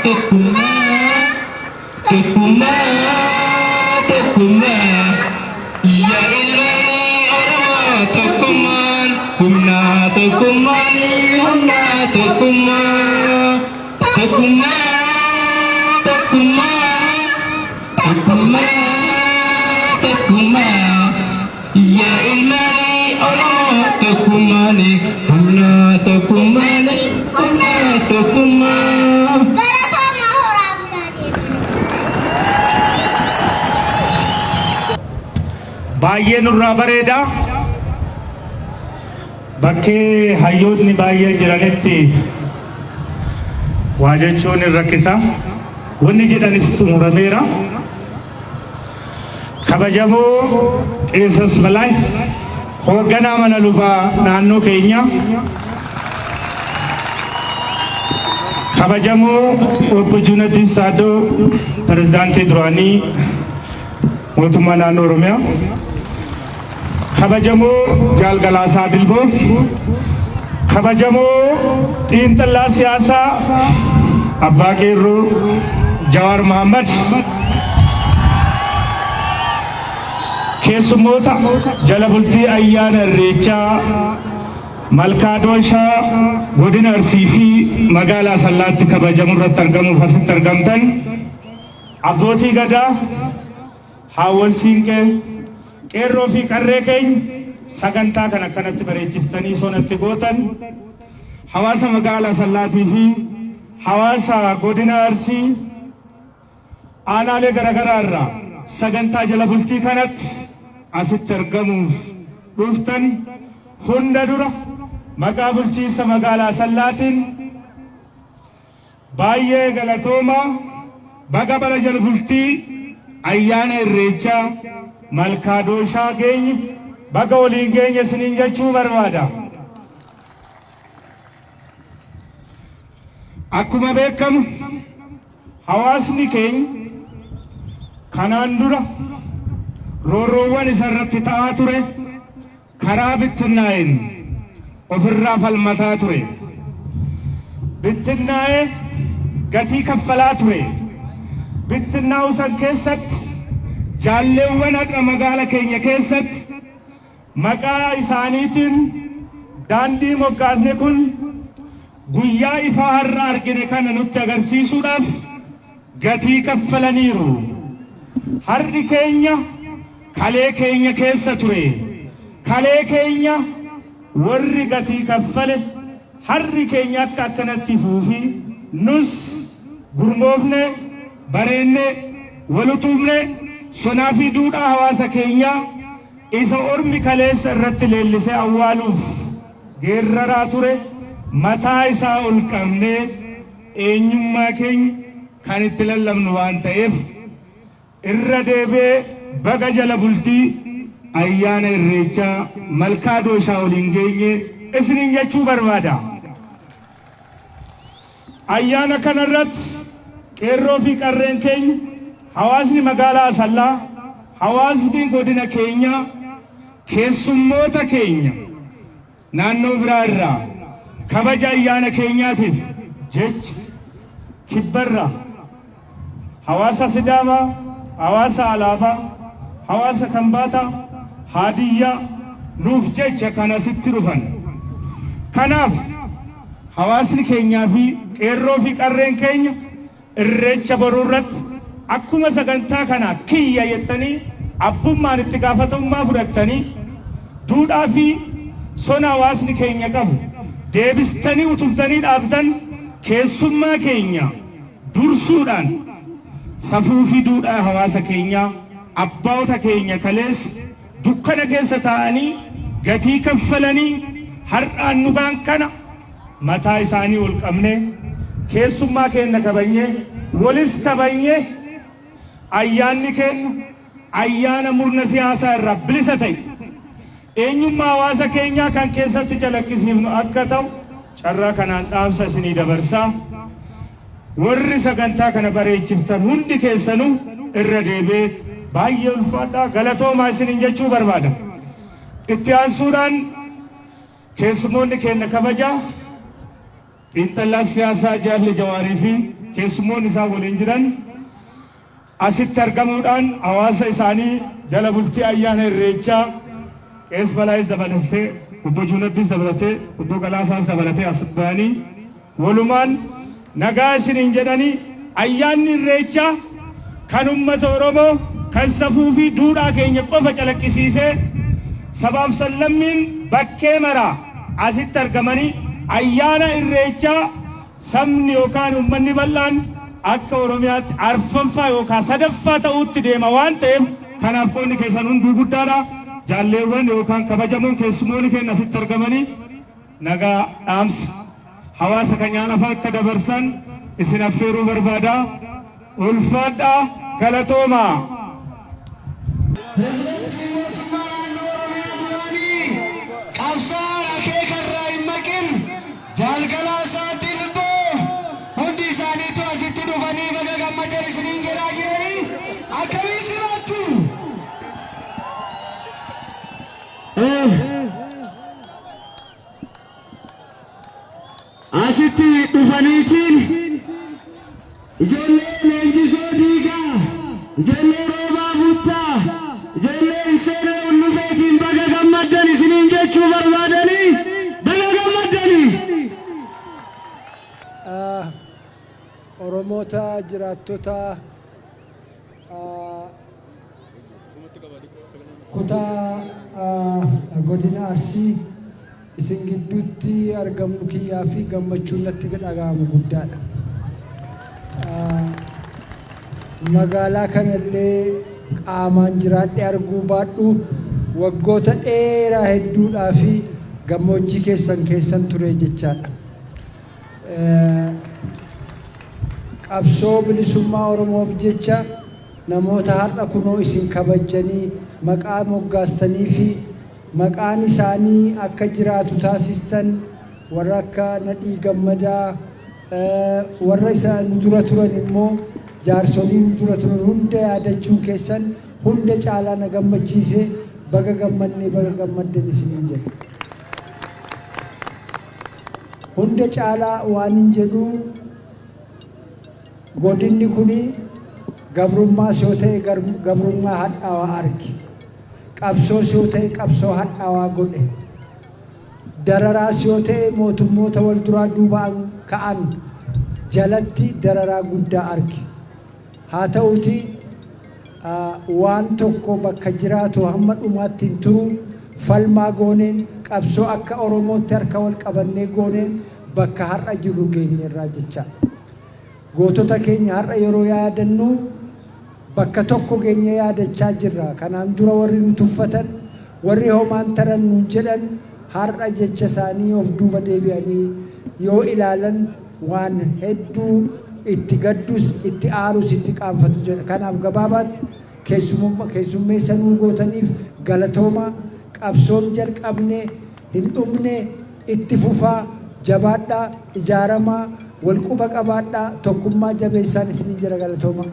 Tekuma, tekuma, tekuma. Ya ilmani orang tekuman, humna tekumani, humna tekuma, tekuma, tekuma, tekuma, tekuma. Ya ilmani orang tekumani, humna tekumani, humna tekuma. बाये नुर्रा बरेदा बक्के हयोदनी बाये जिरानेत्ती वाजचोन रक्किसा वन्नी जिरानिस्तु मुरमेरा खबजमो केसस बलाय होगना मनलुबा नान्नो केन्या खबजमो उपजुनती सादो प्रेसिडेंट दुरानी मोतुमा नान्नो रोमिया खबजमो जालगलासा दिलबो खबजमो तीन तल्ला सियासा अब्बा केरू जवार मोहम्मद केसुमोता जलबुल्ती अय्यान रेचा मलकाडोशा गोदिन अरसीफी मगाला सल्लात खबजमो रतरगमो फसित तरगमतन अबोती गदा हावन सिंह के केरो fi karree keenya sagantaa kana kanatti bareechiftanii sonatti gootan hawaasa magaalaa Sallaatii fi hawaasa godina Arsii aanaalee garaagaraa irraa sagantaa jala bultii kanatti asitti argamuuf dhuftan hunda dura maqaa bulchiinsa magaalaa Sallaatiin baay'ee galatooma baga bara jala bultii ayyaana irreechaa malkaadosha geenye baga waliin geenye sinin jechuu barbaada. Akkuma beekamu hawaasni keenya kanaan dura roorroowwan isarratti ta'aa ture karaa bittinnaa'een ofirraa falmataa ture. Bittinnaa'ee gatii kaffalaa ture. Bittinnaa'uu san keessatti jaalleewwan akka magaala keenya keessatti maqaa isaaniitiin daandii moggaasne kun guyyaa ifaa har'a argine kana nutti agarsiisuudhaaf gatii kaffalaniiru. Har'i keenya kalee keenya keessa ture. Kalee keenya warri gatii kaffale har'i keenya akka akkanatti fuufi nus gurmoofne bareenne walutumne sonaafi duudhaa hawaasa keenya isa ormi kaleessa irratti leellisee awwaaluuf geerraraa ture mataa isaa ol qabnee eenyummaa keenya kan itti lallabnu waan ta'eef irra deebee baga jala bultii ayyaana irreechaa malkaadoshaa waliin geenye isiniin jechuu barbaada. Ayyaana kanarratti qeerroo fi qarreen keenya hawaasni magaalaa Asallaa hawaasni godina keenya keessummoota keenya naannoo biraa irraa kabaja ayyaana keenyaatiif jecha kibbarra hawaasa Sidaamaa hawaasa Alaabaa hawaasa Kambaataa Haadiyyaa nuuf jecha kana sitti dhufan. Kanaaf hawaasni keenyaa fi qeerroo fi qarreen keenya irreecha boruu irratti akkuma sagantaa kana kiyya jettanii abbummaan itti gaafatamummaa fudhattanii duudhaa fi sona hawaasni keenya qabu deebistanii utubdanii dhaabdan keessummaa keenya dursuudhaan safuu fi duudhaa hawaasa keenyaa abbaawota keenya kalees dukkana keessa taa'anii gatii kaffalanii har'aan nugaan kana mataa isaanii ol qabne keessummaa keenya kabanyee walis kabanyee ayyaanni keenya ayyaana murna siyaasaa irraa bilisa ta'e eenyummaa hawaasa keenyaa kan keessatti calaqqisiifnu akka ta'u carraa kanaan dhaamsa isinii dabarsaa. Warri sagantaa kana bareechiftan hundi keessanuu irra deebee baay'ee ulfaadhaa galatoomaa isiniin jechuu barbaada. Itti aansuudhaan keessumoonni keenya kabajaa xiinxalaa siyaasaa Jaalli Jawaarii fi keessummoonni isaa waliin jiran asitti argamuudhaan hawaasa isaanii jala bultii ayyaana irreechaa qees balaayis dabalatee obbo Juunaddis dabalatee obbo Galaasaas dabalatee as ba'anii walumaan nagaa isiniin jedhanii ayyaanni irreechaa kan uummata Oromoo kan safuu fi duudhaa keenya qofa calaqqisiisee sabaaf sallammiin bakkee maraa asitti argamanii ayyaana irreechaa sabni yookaan uummanni bal'aan akka Oromiyaatti arfaffaa yookaan sadaffaa ta'uutti deema waan ta'eef kanaaf qoonni keessan hunduu guddaadha. Jaalleewwan yookaan kabajamoon keessummoonni keenya asitti argamanii nagaa dhaamsa hawaasa keenyaaf akka dabarsan isin affeeruu barbaada. Ulfaadhaa galatoomaa. Asitti dhufaniitiin ijoollee leenjisoo diigaa, ijoollee roobaa buttaa, ijoollee iseenee ullufeetiin baga gammaddan isiniin jechuu barbaadanii baga gammaddanii. Oromoota jiraattota kutaa godina Arsii isin gidduutti argamu kiyyaa fi gammachuun natti dhaga'amu guddaadha. Magaalaa kanallee qaamaan jiraadhee arguu baadhu waggoota dheeraa hedduudhaa fi gammoojjii keessan ture jechaadha. Qabsoo bilisummaa Oromoof jecha namoota har'a kunoo isin kabajanii maqaa moggaastanii fi maqaan isaanii akka jiraatu taasistan warra akka Nadhii Gammadaa warra isaan dura turan immoo jaarsoliin dura turan hunda yaadachuu keessan hunda caalaa na gammachiise. Baga gammadnee baga gammaddan isiniin jedha. Hunda caalaa waan hin jedhu godinni kuni gabrummaa yoo ta'e gabrummaa hadhaawaa arge. Qabsoo yoo ta'e qabsoo hadhaawaa godhe. Dararaa yoo ta'e mootummoota wal duraa duubaan ka'an jalatti dararaa guddaa arge. Haa ta'uuti waan tokko bakka jiraatu hamma dhumaatti hin turu falmaa gooneen qabsoo akka Oromootti harka wal qabannee gooneen bakka har'a jirru geenyerraa jecha. Gootota keenya har'a yeroo yaadannu bakka tokko geenye yaadachaa jirra. Kanaan dura warri nu tuffatan warri homaan taran nuun jedhan har'a jecha isaanii of duuba deebi'anii yoo ilaalan waan hedduu itti gaddus itti aarus itti qaanfatu jedha. Kanaaf gabaabaatti keessummeessanuu gootaniif galatooma. Qabsoon jalqabne hin dhumne itti fufaa jabaadhaa ijaaramaa wal quba qabaadhaa tokkummaa jabeessaan isin jira galatooma.